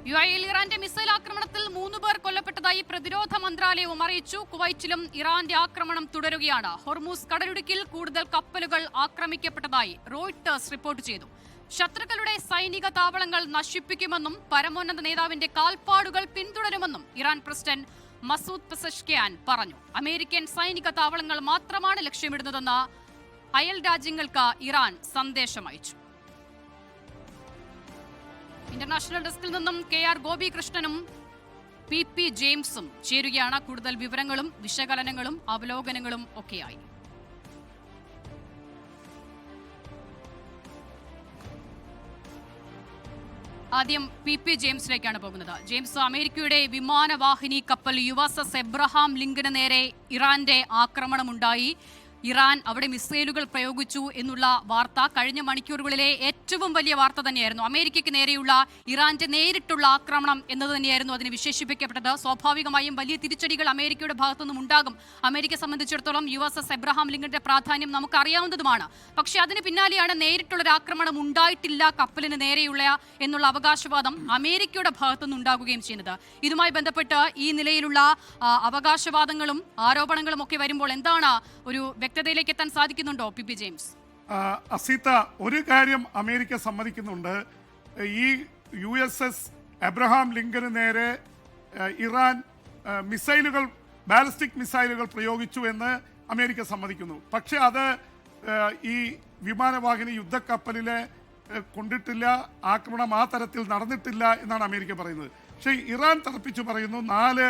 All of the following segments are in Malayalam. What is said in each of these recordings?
യുഎഇയിൽ ഇറാന്റെ മിസൈൽ ആക്രമണത്തിൽ 3 പേർ കൊല്ലപ്പെട്ടതായി പ്രതിരോധ മന്ത്രാലയവും അറിയിച്ചു. കുവൈറ്റിലും ഇറാന്റെ ആക്രമണം തുടരുകയാണ്. ഹോർമൂസ് കടലിടുക്കിൽ കൂടുതൽ കപ്പലുകൾ ആക്രമിക്കപ്പെട്ടതായി റോയിട്ടേഴ്സ് റിപ്പോർട്ട് ചെയ്തു. ശത്രുക്കളുടെ സൈനിക താവളങ്ങൾ നശിപ്പിക്കുമെന്നും പരമോന്നത നേതാവിന്റെ കാൽപ്പാടുകൾ പിന്തുടരുമെന്നും ഇറാൻ പ്രസിഡന്റ് മസൂദ് പെസഷ്കിയാൻ പറഞ്ഞു. അമേരിക്കൻ സൈനിക താവളങ്ങൾ മാത്രമാണ് ലക്ഷ്യമിടുന്നതെന്ന് അയൽ രാജ്യങ്ങൾക്ക് ഇറാൻ സന്ദേശം അയച്ചു. ഇന്റർനാഷണൽ ഡെസ്കിൽ നിന്നും KR ഗോപികൃഷ്ണനും PP ജെയിംസും ചേരുകയാണ്. കൂടുതൽ വിവരങ്ങളും വിശകലനങ്ങളും അവലോകനങ്ങളും ഒക്കെയായി. ആദ്യം PP ജെയിംസിലേക്കാണ് പോകുന്നത്. ജെയിംസ്, അമേരിക്കയുടെ വിമാനവാഹിനി കപ്പൽ USS എബ്രഹാം ലിങ്കന് നേരെ ഇറാന്റെ ആക്രമണമുണ്ടായി. ഇറാൻ അവിടെ മിസൈലുകൾ പ്രയോഗിച്ചു എന്നുള്ള വാർത്ത കഴിഞ്ഞ മണിക്കൂറുകളിലെ ഏറ്റവും വലിയ വാർത്ത തന്നെയായിരുന്നു. അമേരിക്കയ്ക്ക് നേരെയുള്ള ഇറാന്റെ നേരിട്ടുള്ള ആക്രമണം എന്നത് തന്നെയായിരുന്നു അതിന് വിശേഷിപ്പിക്കപ്പെട്ടത്. സ്വാഭാവികമായും വലിയ തിരിച്ചടികൾ അമേരിക്കയുടെ ഭാഗത്തുനിന്നും ഉണ്ടാകും. അമേരിക്കയെ സംബന്ധിച്ചിടത്തോളം USS എബ്രഹാം ലിങ്കന്റെ പ്രാധാന്യം നമുക്കറിയാവുന്നതുമാണ്. പക്ഷേ അതിന് പിന്നാലെയാണ് നേരിട്ടുള്ളൊരു ആക്രമണം ഉണ്ടായിട്ടില്ല കപ്പലിന് നേരെയുള്ള എന്നുള്ള അവകാശവാദം അമേരിക്കയുടെ ഭാഗത്തുനിന്ന് ഉണ്ടാകുകയും ചെയ്യുന്നത്. ഇതുമായി ബന്ധപ്പെട്ട് ഈ നിലയിലുള്ള അവകാശവാദങ്ങളും ആരോപണങ്ങളും ഒക്കെ വരുമ്പോൾ എന്താണ് ഒരു വ്യക്തതയിലേക്ക് എത്താൻ സാധിക്കുന്നുണ്ടോ PP ജെയിംസ്? അസീത്ത, ഒരു കാര്യം അമേരിക്ക സമ്മതിക്കുന്നുണ്ട്. ഈ USS എബ്രഹാം ലിങ്കന് നേരെ ഇറാൻ മിസൈലുകൾ, ബാലിസ്റ്റിക് മിസൈലുകൾ പ്രയോഗിച്ചു എന്ന് അമേരിക്ക സമ്മതിക്കുന്നു. പക്ഷെ അത് ഈ വിമാനവാഹിനി യുദ്ധക്കപ്പലിലെ കൊണ്ടിട്ടില്ല, ആക്രമണം ആ തരത്തിൽ നടന്നിട്ടില്ല എന്നാണ് അമേരിക്ക പറയുന്നത്. പക്ഷേ ഇറാൻ തറപ്പിച്ചു പറയുന്നു 4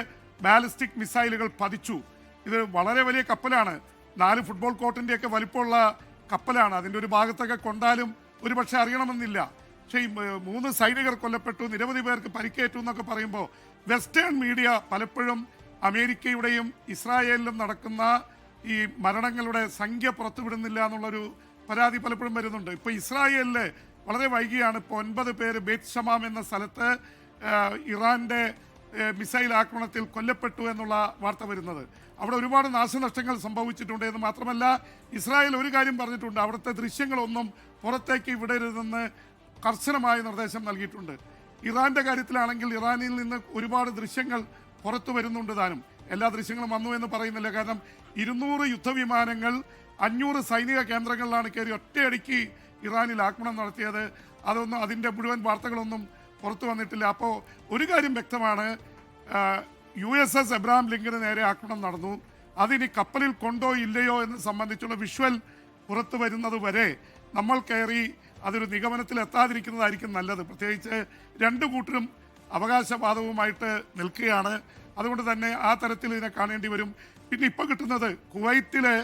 ബാലിസ്റ്റിക് മിസൈലുകൾ പതിച്ചു. ഇത് വളരെ വലിയ കപ്പലാണ്, 4 ഫുട്ബോൾ കോർട്ടിൻ്റെയൊക്കെ വലിപ്പമുള്ള കപ്പലാണ്. അതിൻ്റെ ഒരു ഭാഗത്തൊക്കെ കൊണ്ടാലും ഒരു പക്ഷേ അറിയണമെന്നില്ല. പക്ഷേ ഈ 3 സൈനികർ കൊല്ലപ്പെട്ടു, നിരവധി പേർക്ക് പരിക്കേറ്റു എന്നൊക്കെ പറയുമ്പോൾ വെസ്റ്റേൺ മീഡിയ പലപ്പോഴും അമേരിക്കയുടെയും ഇസ്രായേലിലും നടക്കുന്ന ഈ മരണങ്ങളുടെ സംഖ്യ പുറത്തുവിടുന്നില്ല എന്നുള്ളൊരു പരാതി പലപ്പോഴും വരുന്നുണ്ട്. ഇപ്പോൾ ഇസ്രായേലിൽ വളരെ വൈകിയാണ് ഇപ്പോൾ 9 പേര് ബേത് ഷമാം എന്ന സ്ഥലത്ത് ഇറാൻ്റെ മിസൈൽ ആക്രമണത്തിൽ കൊല്ലപ്പെട്ടു എന്നുള്ള വാർത്ത വരുന്നത്. അവിടെ ഒരുപാട് നാശനഷ്ടങ്ങൾ സംഭവിച്ചിട്ടുണ്ട് എന്ന് മാത്രമല്ല, ഇസ്രായേൽ ഒരു കാര്യം പറഞ്ഞിട്ടുണ്ട്, അവിടുത്തെ ദൃശ്യങ്ങളൊന്നും പുറത്തേക്ക് വിടരുതെന്ന് കർശനമായ നിർദ്ദേശം നൽകിയിട്ടുണ്ട്. ഇറാൻ്റെ കാര്യത്തിലാണെങ്കിൽ ഇറാനിൽ നിന്ന് ഒരുപാട് ദൃശ്യങ്ങൾ പുറത്തു വരുന്നുണ്ട് താനും. എല്ലാ ദൃശ്യങ്ങളും വന്നു എന്ന് പറയുന്നില്ല. കാരണം 200 യുദ്ധവിമാനങ്ങൾ 500 സൈനിക കേന്ദ്രങ്ങളിലാണ് കയറി ഒറ്റയടിക്ക് ഇറാനിൽ ആക്രമണം നടത്തിയത്. അതിൻ്റെ മുഴുവൻ വാർത്തകളൊന്നും പുറത്തു വന്നിട്ടില്ല. അപ്പോൾ ഒരു കാര്യം വ്യക്തമാണ്, USS എബ്രഹാം ലിങ്കന് നേരെ ആക്രമണം നടന്നു. അതിനി കപ്പലിൽ കൊണ്ടോ ഇല്ലയോ എന്ന് സംബന്ധിച്ചുള്ള വിഷ്വൽ പുറത്തു വരുന്നത് വരെ നമ്മൾ കയറി അതൊരു നിഗമനത്തിൽ എത്താതിരിക്കുന്നതായിരിക്കും നല്ലത്. പ്രത്യേകിച്ച് 2 കൂട്ടരും അവകാശവാദവുമായിട്ട് നിൽക്കുകയാണ്. അതുകൊണ്ട് തന്നെ ആ തരത്തിൽ ഇതിനെ കാണേണ്ടി വരും. പിന്നെ ഇപ്പോൾ കിട്ടുന്നത് കുവൈറ്റിലെ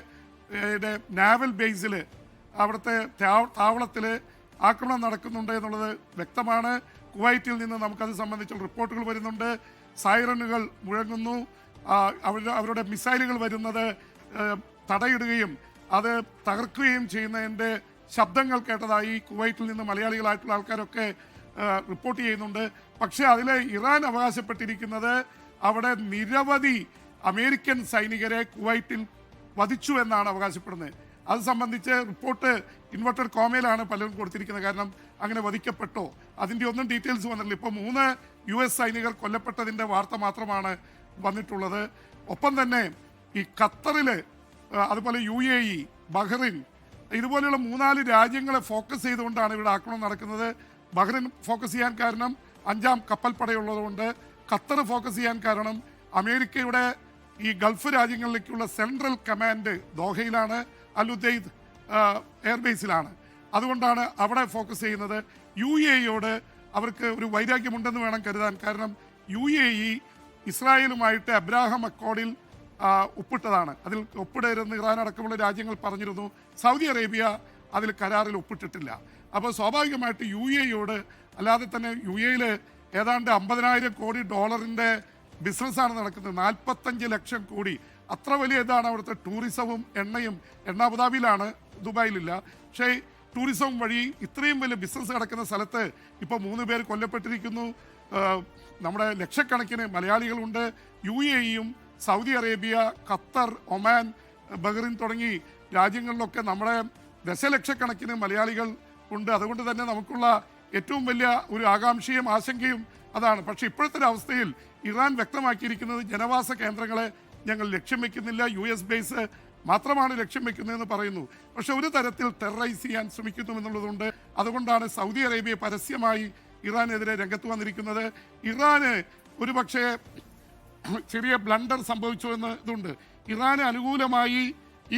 നാവൽ ബേസിൽ, അവിടുത്തെ താവളത്തിൽ ആക്രമണം നടക്കുന്നുണ്ട് എന്നുള്ളത് വ്യക്തമാണ്. കുവൈറ്റിൽ നിന്ന് നമുക്കത് സംബന്ധിച്ചുള്ള റിപ്പോർട്ടുകൾ വരുന്നുണ്ട്. സൈറനുകൾ മുഴങ്ങുന്നു, അവരുടെ മിസൈലുകൾ വരുന്നത് തടയിടുകയും അത് തകർക്കുകയും ചെയ്യുന്നതിൻ്റെ ശബ്ദങ്ങൾ കേട്ടതായി കുവൈറ്റിൽ നിന്ന് മലയാളികളായിട്ടുള്ള ആൾക്കാരൊക്കെ റിപ്പോർട്ട് ചെയ്യുന്നുണ്ട്. പക്ഷേ അതിൽ ഇറാൻ അവകാശപ്പെട്ടിരിക്കുന്നത് അവിടെ നിരവധി അമേരിക്കൻ സൈനികരെ കുവൈറ്റിൽ വധിച്ചു എന്നാണ് അവകാശപ്പെടുന്നത്. അത് സംബന്ധിച്ച് റിപ്പോർട്ട് ഇൻവെർട്ടഡ് കോമയിലാണ് പലരും കൊടുത്തിരിക്കുന്നത്. കാരണം അങ്ങനെ വധിക്കപ്പെട്ടോ അതിൻ്റെ ഒന്നും ഡീറ്റെയിൽസ് വന്നിട്ടില്ല. ഇപ്പോൾ 3 US സൈനികർ കൊല്ലപ്പെട്ടതിൻ്റെ വാർത്ത മാത്രമാണ് വന്നിട്ടുള്ളത്. ഒപ്പം തന്നെ ഈ ഖത്തറിൽ, അതുപോലെ UAE, ബഹ്റിൻ, ഇതുപോലെയുള്ള 3-4 രാജ്യങ്ങളെ ഫോക്കസ് ചെയ്തുകൊണ്ടാണ് ഇവിടെ ആക്രമണം നടക്കുന്നത്. ബഹ്റിൻ ഫോക്കസ് ചെയ്യാൻ കാരണം 5ാം കപ്പൽപ്പടയുള്ളതുകൊണ്ട്, ഖത്തർ ഫോക്കസ് ചെയ്യാൻ കാരണം അമേരിക്കയുടെ ഈ ഗൾഫ് രാജ്യങ്ങളിലേക്കുള്ള സെൻട്രൽ കമാൻഡ് ദോഹയിലാണ്, അൽ-ഉദൈദ് എയർബേസിലാണ്. അതുകൊണ്ടാണ് അവിടെ ഫോക്കസ് ചെയ്യുന്നത്. UAEയോട് അവർക്ക് ഒരു വൈരാഗ്യമുണ്ടെന്ന് വേണം കരുതാൻ. കാരണം UAE ഇസ്രായേലുമായിട്ട് അബ്രാഹാം അക്കോർഡിൽ ഒപ്പിട്ടതാണ്. അതിൽ ഒപ്പിടരുതെന്ന് ഇറാൻ അടക്കമുള്ള രാജ്യങ്ങൾ പറഞ്ഞിരുന്നു. സൗദി അറേബ്യ അതിൽ കരാറിൽ ഒപ്പിട്ടിട്ടില്ല. അപ്പോൾ സ്വാഭാവികമായിട്ട് UAEയോട്, അല്ലാതെ തന്നെ UAEയിൽ ഏതാണ്ട് 50,000 കോടി ഡോളറിൻ്റെ ബിസിനസ്സാണ് നടക്കുന്നത്. 45 ലക്ഷം കോടി, അത്ര വലിയ ഇതാണ് അവിടുത്തെ ടൂറിസവും എണ്ണയും. എണ്ണ അബുദാബിയിലാണ്, ദുബായിലില്ല. പക്ഷേ ടൂറിസം വഴി ഇത്രയും വലിയ ബിസിനസ് നടക്കുന്ന സ്ഥലത്ത് ഇപ്പോൾ 3 പേർ കൊല്ലപ്പെട്ടിരിക്കുന്നു. നമ്മുടെ ലക്ഷക്കണക്കിന് മലയാളികളുണ്ട്. UAEയും Saudi Arabia, Qatar, Oman, Bahrain തുടങ്ങി രാജ്യങ്ങളിലൊക്കെ നമ്മുടെ ദശലക്ഷക്കണക്കിന് മലയാളികൾ ഉണ്ട്. അതുകൊണ്ട് തന്നെ നമുക്കുള്ള ഏറ്റവും വലിയ ഒരു ആകാംക്ഷയും ആശങ്കയും അതാണ്. പക്ഷെ ഇപ്പോഴത്തെ ഒരു അവസ്ഥയിൽ ഇറാൻ വ്യക്തമാക്കിയിരിക്കുന്നത് ജനവാസ കേന്ദ്രങ്ങളെ ഞങ്ങൾ ലക്ഷ്യം വെക്കുന്നില്ല, US ബേസ് മാത്രമാണ് ലക്ഷ്യം വെക്കുന്നതെന്ന് പറയുന്നു. പക്ഷെ ഒരു തരത്തിൽ ടെററൈസ് ചെയ്യാൻ ശ്രമിക്കുന്നു എന്നുള്ളതുകൊണ്ട് അതുകൊണ്ടാണ് സൗദി അറേബ്യ പരസ്യമായി ഇറാനെതിരെ രംഗത്ത് വന്നിരിക്കുന്നത്. ഇറാന് ഒരു പക്ഷേ ചെറിയ ബ്ലണ്ടർ സംഭവിച്ചു എന്ന് ഇതുണ്ട്. ഇറാന് അനുകൂലമായി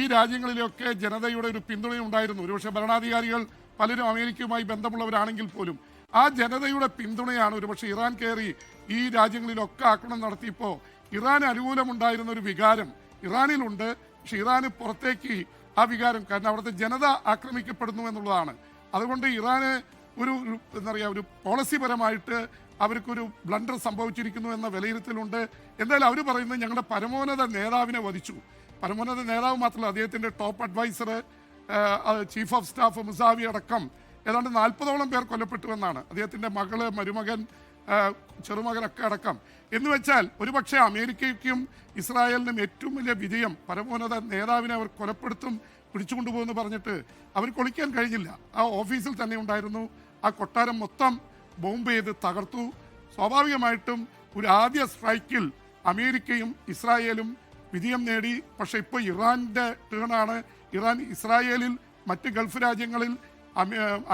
ഈ രാജ്യങ്ങളിലൊക്കെ ജനതയുടെ ഒരു പിന്തുണയുണ്ടായിരുന്നു. ഒരുപക്ഷെ ഭരണാധികാരികൾ പലരും അമേരിക്കയുമായി ബന്ധമുള്ളവരാണെങ്കിൽ പോലും ആ ജനതയുടെ പിന്തുണയാണ് ഒരുപക്ഷെ ഇറാൻ കയറി ഈ രാജ്യങ്ങളിലൊക്കെ ആക്രമണം നടത്തിയപ്പോൾ ഇറാന് അനുകൂലമുണ്ടായിരുന്ന ഒരു വികാരം ഇറാനിലുണ്ട്. പക്ഷെ ഇറാന് പുറത്തേക്ക് ആ വികാരം, കാരണം അവിടുത്തെ ജനത ആക്രമിക്കപ്പെടുന്നു എന്നുള്ളതാണ്. അതുകൊണ്ട് ഇറാന് ഒരു എന്താ പറയുക, ഒരു പോളിസിപരമായിട്ട് അവർക്കൊരു ബ്ലണ്ടർ സംഭവിച്ചിരിക്കുന്നു എന്ന വിലയിരുത്തലുണ്ട്. എന്തായാലും അവർ പറയുന്നത് ഞങ്ങളുടെ പരമോന്നത നേതാവിനെ വധിച്ചു. പരമോന്നത നേതാവ് മാത്രമല്ല, അദ്ദേഹത്തിൻ്റെ top adviser, chief of staff Musavi അടക്കം ഏതാണ്ട് 40ഓളം പേർ കൊല്ലപ്പെട്ടുവെന്നാണ്. അദ്ദേഹത്തിൻ്റെ മകള്, മരുമകൻ, ചെറുമകനൊക്കെ അടക്കം. എന്ന് വെച്ചാൽ ഒരുപക്ഷെ അമേരിക്കയ്ക്കും ഇസ്രായേലിനും ഏറ്റവും വലിയ വിജയം പരമോന്നത നേതാവിനെ അവർ കൊലപ്പെടുത്തും, പിടിച്ചുകൊണ്ടുപോകുമെന്ന് പറഞ്ഞിട്ട് അവർക്ക് ഒളിക്കാൻ കഴിഞ്ഞില്ല. ആ ഓഫീസിൽ തന്നെ ഉണ്ടായിരുന്നു. ആ കൊട്ടാരം മൊത്തം ബോംബ് ചെയ്ത് തകർത്തു. സ്വാഭാവികമായിട്ടും ഒരു ആദ്യ സ്ട്രൈക്കിൽ അമേരിക്കയും ഇസ്രായേലും വിജയം നേടി. പക്ഷെ ഇപ്പോൾ ഇറാൻ്റെ ടേണാണ്. ഇറാൻ ഇസ്രായേലിൽ, മറ്റ് ഗൾഫ് രാജ്യങ്ങളിൽ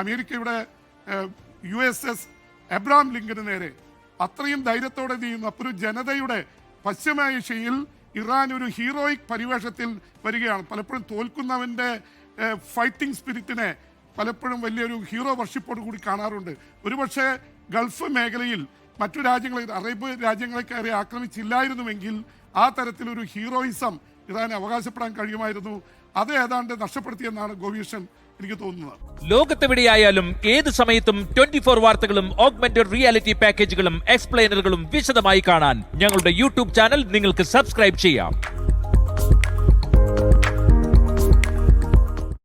അമേരിക്കയുടെ USS എബ്രഹാം ലിങ്കന് നേരെ അത്രയും ധൈര്യത്തോടെ ചെയ്യുന്നു. അപ്പോൾ ഒരു ജനതയുടെ പശ്ചിമ ഏഷ്യയിൽ ഇറാൻ ഒരു ഹീറോയിക് പരിവേഷത്തിൽ വരികയാണ്. പലപ്പോഴും തോൽക്കുന്നവൻ്റെ ഫൈറ്റിംഗ് സ്പിരിറ്റിനെ പലപ്പോഴും വലിയൊരു ഹീറോ വർഷിപ്പോട് കൂടി കാണാറുണ്ട്. ഒരുപക്ഷെ ഗൾഫ് മേഖലയിൽ മറ്റു രാജ്യങ്ങളെ, അറേബ്യ രാജ്യങ്ങളെ കയറി ആക്രമിച്ചില്ലായിരുന്നുവെങ്കിൽ ആ തരത്തിലൊരു ഹീറോയിസം ഇറാൻ അവകാശപ്പെടാൻ കഴിയുമായിരുന്നു. അത് ഏതാണ്ട് നഷ്ടപ്പെടുത്തിയെന്നാണ് ഗോപീഷൻ എനിക്ക് തോന്നുന്നത്. ലോകത്തെവിടെയായാലും ഏത് സമയത്തും 24 വാർത്തകളും ഓഗ്മെന്റഡ് റിയാലിറ്റി പാക്കേജുകളും എക്സ്പ്ലെയിനറുകളും വിശദമായി കാണാൻ ഞങ്ങളുടെ YouTube ചാനൽ നിങ്ങൾക്ക് സബ്സ്ക്രൈബ് ചെയ്യാം.